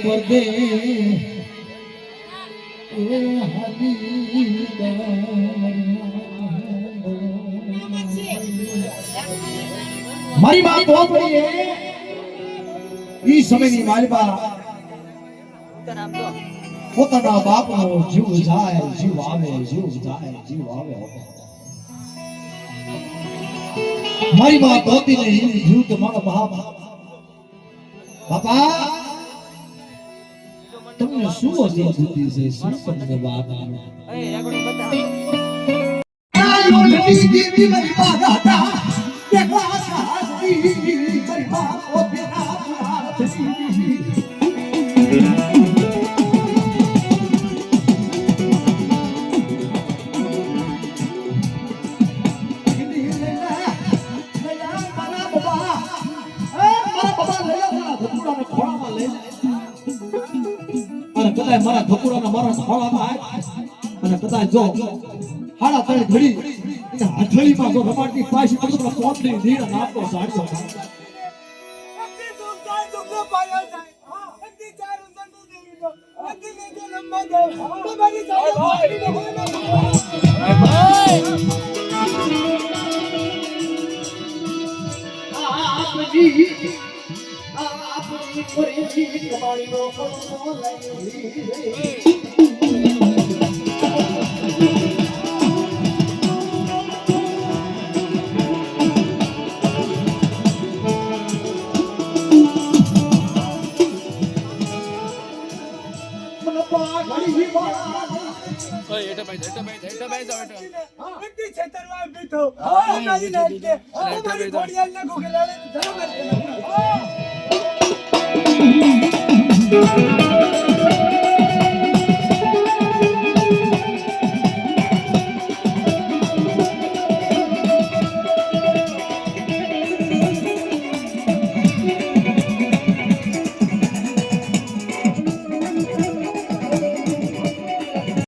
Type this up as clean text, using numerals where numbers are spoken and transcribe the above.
પડદે મારી વાત પોતરી ઈ સમયની મારી બા પોતાના બાપનો જીવ જાય જીવ આવે જીવ જાય જીવ આવે મારી બા પોતી ને જીવ તો મારો બાપ બાપા તમને શું અસર બુદ્ધિ છે શું તમને વાત આવે એ આગળ બતા આયો નદી દેવી મારી બા દાદા દેખા સાસી મારી બા પોતે ના મારા ધકુડાના મારા ખોળામાં અને કદાચ જો હાડા તળે ઘડી હથળીમાં જો રમાડતી પાછી તો પોતની ધીર નાખતો સાડ્યો